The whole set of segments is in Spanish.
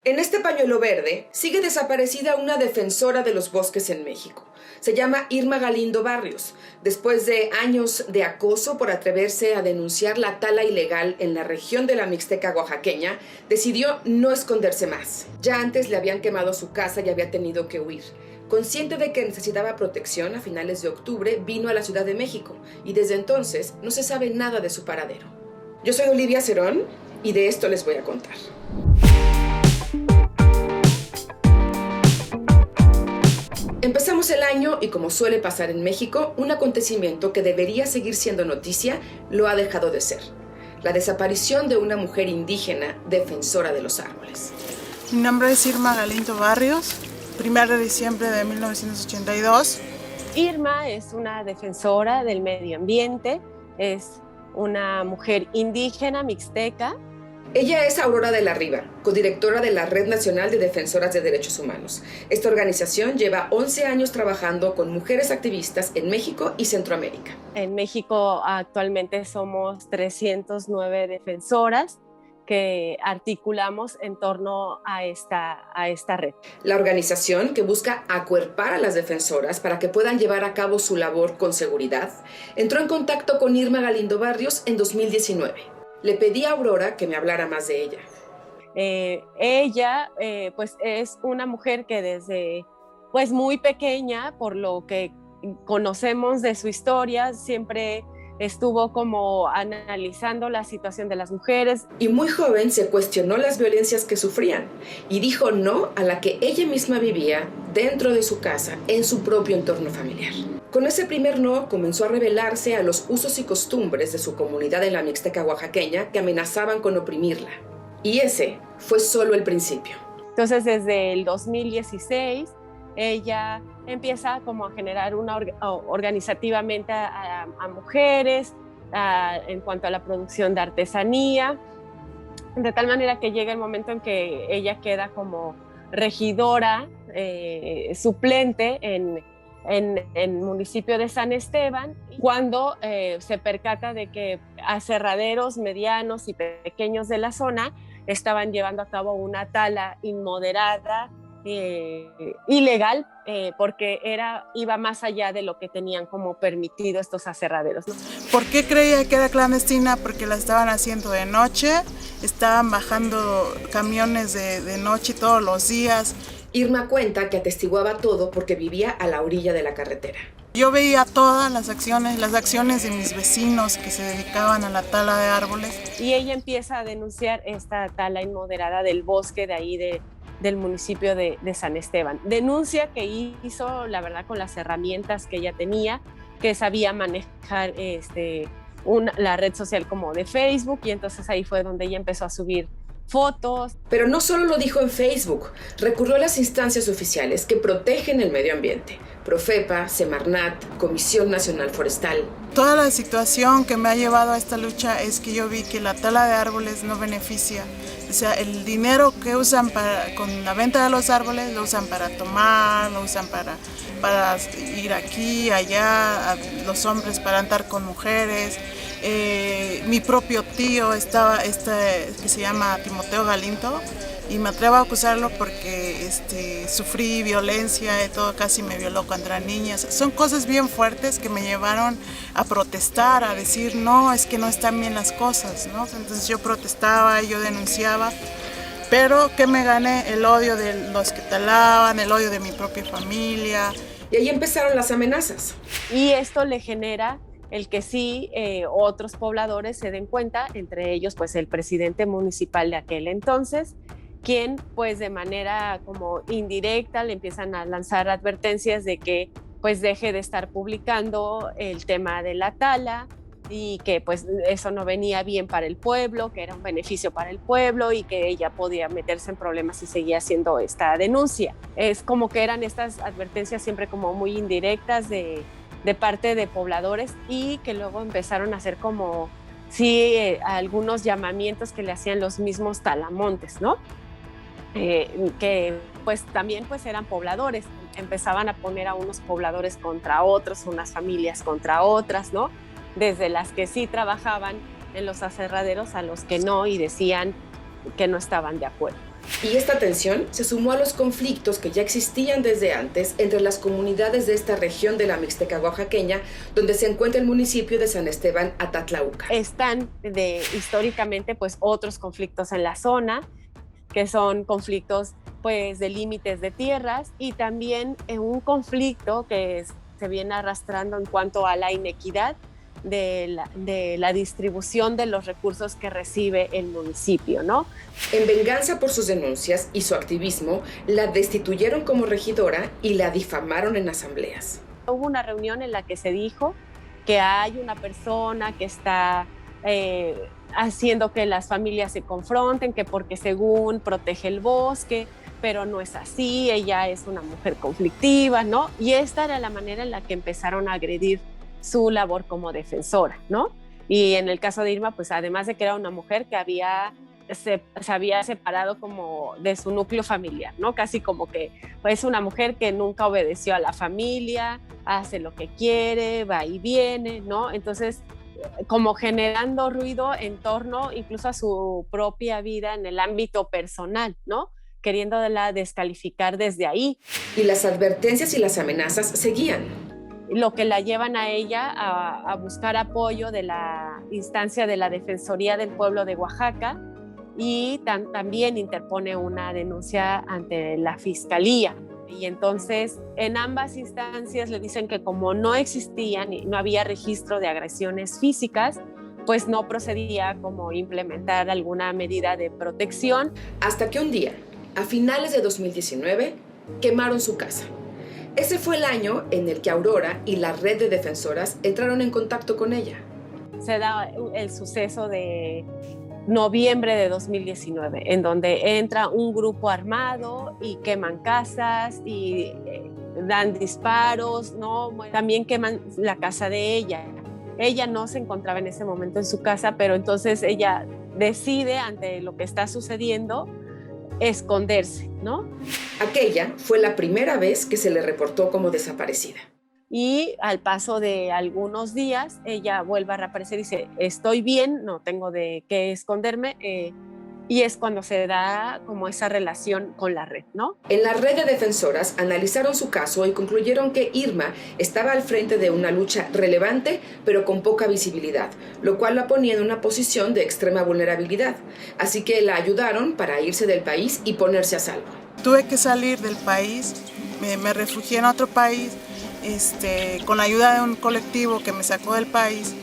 En este pañuelo verde sigue desaparecida una defensora de los bosques en México. Se llama Irma Galindo Barrios, después de años de acoso por atreverse a denunciar la tala ilegal en la región de la Mixteca oaxaqueña, decidió no esconderse más. Ya antes le habían quemado su casa y había tenido que huir. Consciente de que necesitaba protección, a finales de octubre vino a la Ciudad de México y desde entonces no se sabe nada de su paradero. Yo soy Olivia Cerón y de esto les voy a contar. Empezamos el año y, como suele pasar en México, un acontecimiento que debería seguir siendo noticia lo ha dejado de ser: la desaparición de una mujer indígena defensora de los árboles. Mi nombre es Irma Galindo Barrios, 1 de diciembre de 1982. Irma es una defensora del medio ambiente, es una mujer indígena mixteca. Ella es Aurora de la Riva, codirectora de la Red Nacional de Defensoras de Derechos Humanos. Esta organización lleva 11 años trabajando con mujeres activistas en México y Centroamérica. En México actualmente somos 309 defensoras que articulamos en torno a esta red. La organización, que busca acuerpar a las defensoras para que puedan llevar a cabo su labor con seguridad, entró en contacto con Irma Galindo Barrios en 2019. Le pedí a Aurora que me hablara más de ella. Ella pues es una mujer que desde pues muy pequeña, por lo que conocemos de su historia, siempre estuvo como analizando la situación de las mujeres. Y muy joven se cuestionó las violencias que sufrían y dijo no a la que ella misma vivía dentro de su casa, en su propio entorno familiar. Con ese primer no comenzó a rebelarse a los usos y costumbres de su comunidad en la Mixteca oaxaqueña que amenazaban con oprimirla. Y ese fue solo el principio. Entonces, desde el 2016, ella empieza como a generar organizativamente a mujeres en cuanto a la producción de artesanía, de tal manera que llega el momento en que ella queda como regidora suplente en el municipio de San Esteban, cuando se percata de que aserraderos medianos y pequeños de la zona estaban llevando a cabo una tala inmoderada, ilegal, porque iba más allá de lo que tenían como permitido estos aserraderos, ¿no? ¿Por qué creía que era clandestina? Porque la estaban haciendo de noche, estaban bajando camiones de noche todos los días. Irma cuenta que atestiguaba todo porque vivía a la orilla de la carretera. Yo veía todas las acciones de mis vecinos que se dedicaban a la tala de árboles. Y ella empieza a denunciar esta tala inmoderada del bosque de ahí del municipio de San Esteban. Denuncia que hizo, la verdad, con las herramientas que ella tenía, que sabía manejar la red social como de Facebook, y entonces ahí fue donde ella empezó a subir fotos. Pero no solo lo dijo en Facebook, recurrió a las instancias oficiales que protegen el medio ambiente: Profepa, Semarnat, Comisión Nacional Forestal. Toda la situación que me ha llevado a esta lucha es que yo vi que la tala de árboles no beneficia. O sea, el dinero que usan con la venta de los árboles lo usan para tomar, lo usan para ir aquí, allá, los hombres para andar con mujeres. Mi propio tío que se llama Timoteo Galindo, y me atrevo a acusarlo porque sufrí violencia y todo, casi me violó cuando era niña. Son cosas bien fuertes que me llevaron a protestar, a decir no, es que no están bien las cosas, ¿no? Entonces yo protestaba, yo denunciaba, pero que me gané el odio de los que talaban, el odio de mi propia familia. Y ahí empezaron las amenazas. Y esto le genera el que sí otros pobladores se den cuenta, entre ellos pues el presidente municipal de aquel entonces, quien pues de manera como indirecta le empiezan a lanzar advertencias de que pues deje de estar publicando el tema de la tala y que pues eso no venía bien para el pueblo, que era un beneficio para el pueblo y que ella podía meterse en problemas si seguía haciendo esta denuncia. Es como que eran estas advertencias siempre como muy indirectas de parte de pobladores, y que luego empezaron a hacer como algunos llamamientos que le hacían los mismos talamontes, ¿no? Que pues también pues eran pobladores, empezaban a poner a unos pobladores contra otros, unas familias contra otras, ¿no? Desde las que sí trabajaban en los aserraderos a los que no, y decían que no estaban de acuerdo. Y esta tensión se sumó a los conflictos que ya existían desde antes entre las comunidades de esta región de la Mixteca oaxaqueña, donde se encuentra el municipio de San Esteban Atatlauca. Están históricamente pues otros conflictos en la zona, que son conflictos pues de límites de tierras, y también un conflicto que se viene arrastrando en cuanto a la inequidad de la distribución de los recursos que recibe el municipio, ¿no? En venganza por sus denuncias y su activismo, la destituyeron como regidora y la difamaron en asambleas. Hubo una reunión en la que se dijo que hay una persona que está haciendo que las familias se confronten, que porque según protege el bosque, pero no es así, ella es una mujer conflictiva, ¿no? Y esta era la manera en la que empezaron a agredir su labor como defensora, ¿no? Y en el caso de Irma, pues además de que era una mujer que se había separado como de su núcleo familiar, ¿no? Casi como que pues, es una mujer que nunca obedeció a la familia, hace lo que quiere, va y viene, ¿no? Entonces, como generando ruido en torno incluso a su propia vida en el ámbito personal, ¿no? Queriéndola descalificar desde ahí. Y las advertencias y las amenazas seguían. Lo que la llevan a ella a buscar apoyo de la instancia de la Defensoría del Pueblo de Oaxaca, y también interpone una denuncia ante la Fiscalía. Y entonces en ambas instancias le dicen que como no existían y no había registro de agresiones físicas, pues no procedía como implementar alguna medida de protección. Hasta que un día, a finales de 2019, quemaron su casa. Ese fue el año en el que Aurora y la red de defensoras entraron en contacto con ella. Se da el suceso de noviembre de 2019, en donde entra un grupo armado y queman casas y dan disparos, ¿no? También queman la casa de ella. Ella no se encontraba en ese momento en su casa, pero entonces ella decide, ante lo que está sucediendo, esconderse, ¿no? Aquella fue la primera vez que se le reportó como desaparecida. Y al paso de algunos días, ella vuelve a reaparecer y dice, estoy bien, no tengo de qué esconderme, y es cuando se da como esa relación con la red, ¿no? En la red de defensoras analizaron su caso y concluyeron que Irma estaba al frente de una lucha relevante, pero con poca visibilidad, lo cual la ponía en una posición de extrema vulnerabilidad. Así que la ayudaron para irse del país y ponerse a salvo. Tuve que salir del país, me refugié en otro país, con la ayuda de un colectivo que me sacó del país.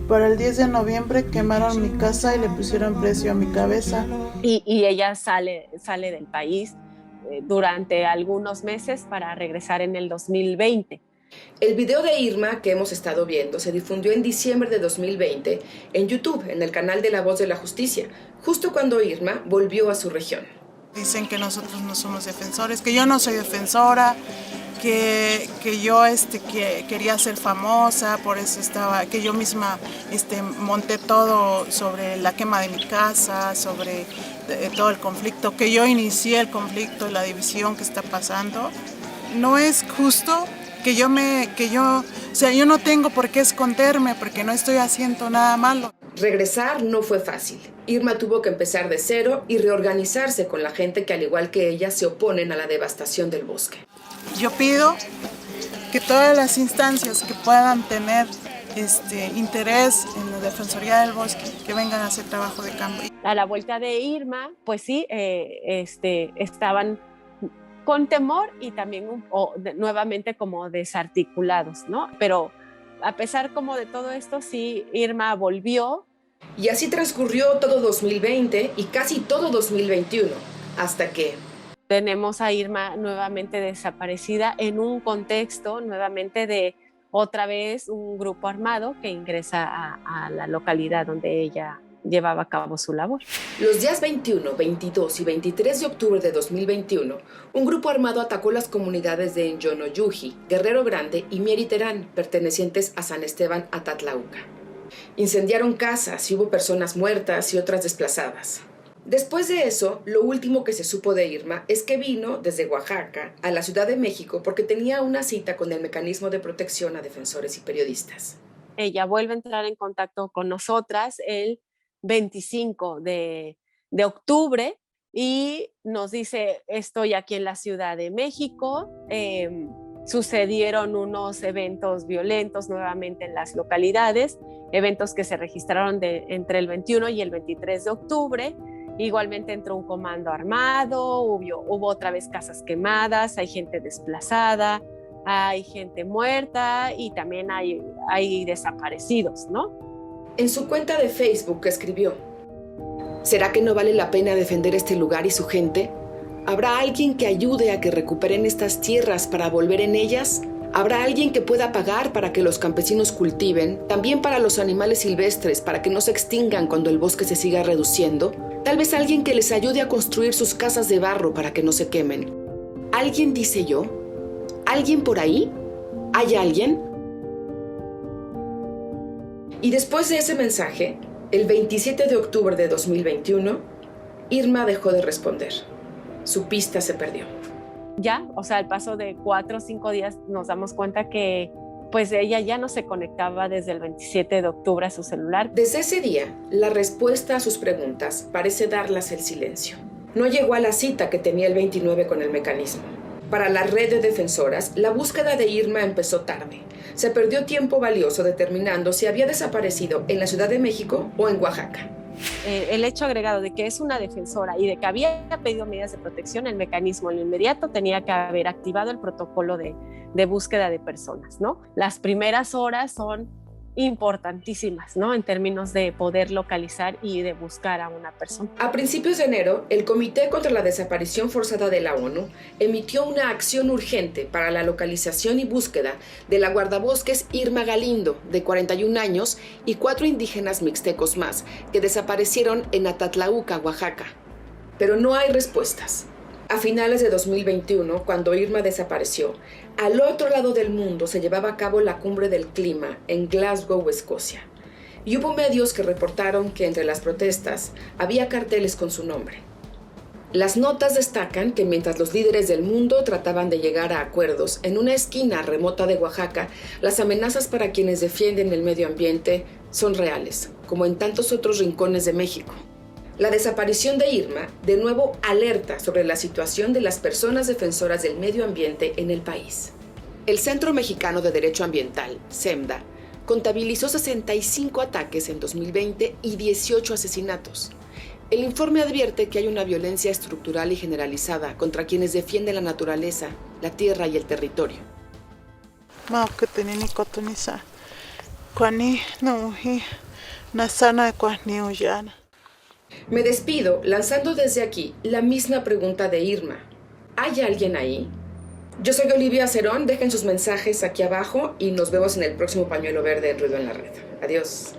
Para el 10 de noviembre quemaron mi casa y le pusieron precio a mi cabeza. Y ella sale del país durante algunos meses para regresar en el 2020. El video de Irma que hemos estado viendo se difundió en diciembre de 2020 en YouTube, en el canal de La Voz de la Justicia, justo cuando Irma volvió a su región. Dicen que nosotros no somos defensores, que yo no soy defensora, que yo que quería ser famosa, por eso que yo misma monté todo sobre la quema de mi casa, sobre todo el conflicto, que yo inicié el conflicto y la división que está pasando. No es justo que yo no tengo por qué esconderme porque no estoy haciendo nada malo. Regresar no fue fácil. Irma tuvo que empezar de cero y reorganizarse con la gente que, al igual que ella, se oponen a la devastación del bosque. Yo pido que todas las instancias que puedan tener interés en la Defensoría del Bosque, que vengan a hacer trabajo de cambio. A la vuelta de Irma, pues sí, estaban con temor y también nuevamente como desarticulados, ¿no? Pero a pesar como de todo esto, sí, Irma volvió. Y así transcurrió todo 2020 y casi todo 2021, hasta que tenemos a Irma nuevamente desaparecida en un contexto nuevamente de otra vez un grupo armado que ingresa a la localidad donde ella llevaba a cabo su labor. Los días 21, 22 y 23 de octubre de 2021, un grupo armado atacó las comunidades de Enyonoyuji, Guerrero Grande y Mieriterán, pertenecientes a San Esteban Atatlauca. Incendiaron casas y hubo personas muertas y otras desplazadas. Después de eso, lo último que se supo de Irma es que vino desde Oaxaca a la Ciudad de México porque tenía una cita con el Mecanismo de Protección a Defensores y Periodistas. Ella vuelve a entrar en contacto con nosotras el 25 de octubre y nos dice, estoy aquí en la Ciudad de México, sucedieron unos eventos violentos nuevamente en las localidades, eventos que se registraron entre el 21 y el 23 de octubre. Igualmente entró un comando armado, hubo otra vez casas quemadas, hay gente desplazada, hay gente muerta y también hay desaparecidos, ¿no? En su cuenta de Facebook escribió: ¿será que no vale la pena defender este lugar y su gente? ¿Habrá alguien que ayude a que recuperen estas tierras para volver en ellas? ¿Habrá alguien que pueda pagar para que los campesinos cultiven, también para los animales silvestres, para que no se extingan cuando el bosque se siga reduciendo? Tal vez alguien que les ayude a construir sus casas de barro para que no se quemen. ¿Alguien, dice yo? ¿Alguien por ahí? ¿Hay alguien? Y después de ese mensaje, el 27 de octubre de 2021, Irma dejó de responder. Su pista se perdió. Ya, o sea, al paso de 4 o 5 días nos damos cuenta que pues ella ya no se conectaba desde el 27 de octubre a su celular. Desde ese día, la respuesta a sus preguntas parece darlas el silencio. No llegó a la cita que tenía el 29 con el mecanismo. Para la red de defensoras, la búsqueda de Irma empezó tarde. Se perdió tiempo valioso determinando si había desaparecido en la Ciudad de México o en Oaxaca. El hecho agregado de que es una defensora y de que había pedido medidas de protección, el mecanismo en lo inmediato tenía que haber activado el protocolo de búsqueda de personas, ¿no? Las primeras horas son importantísimas, ¿no? En términos de poder localizar y de buscar a una persona. A principios de enero, el Comité contra la Desaparición Forzada de la ONU emitió una acción urgente para la localización y búsqueda de la guardabosques Irma Galindo, de 41 años, y 4 indígenas mixtecos más, que desaparecieron en Atatlauca, Oaxaca. Pero no hay respuestas. A finales de 2021, cuando Irma desapareció, al otro lado del mundo se llevaba a cabo la Cumbre del Clima en Glasgow, Escocia. Y hubo medios que reportaron que entre las protestas había carteles con su nombre. Las notas destacan que mientras los líderes del mundo trataban de llegar a acuerdos en una esquina remota de Oaxaca, las amenazas para quienes defienden el medio ambiente son reales, como en tantos otros rincones de México. La desaparición de Irma, de nuevo, alerta sobre la situación de las personas defensoras del medio ambiente en el país. El Centro Mexicano de Derecho Ambiental, CEMDA, contabilizó 65 ataques en 2020 y 18 asesinatos. El informe advierte que hay una violencia estructural y generalizada contra quienes defienden la naturaleza, la tierra y el territorio. Me despido lanzando desde aquí la misma pregunta de Irma. ¿Hay alguien ahí? Yo soy Olivia Cerón, dejen sus mensajes aquí abajo y nos vemos en el próximo Pañuelo Verde en Ruido en la Red. Adiós.